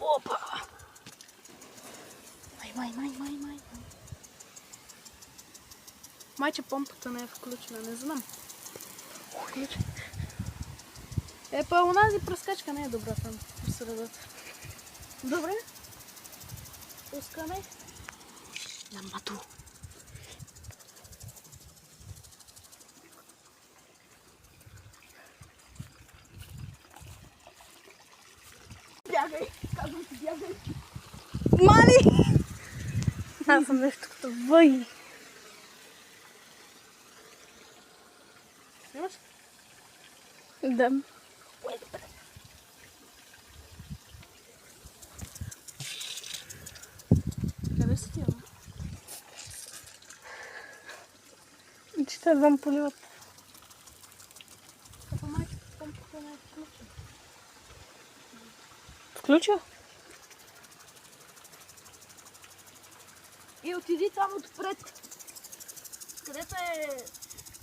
Опа! Май. Майче помпата не е включена, не знам. Включена. Онази пръскачка не е добра там по средата. Добре. Пускаме ламбато. Бягай! Казвам ти, бягай! Мали! Аз съм нещо като въй. Снимаш? Да. Къде си ти, бе? Че те вам поливат. Помпата не е включена. Включа? И отиди там отпред. Където е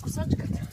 косачката.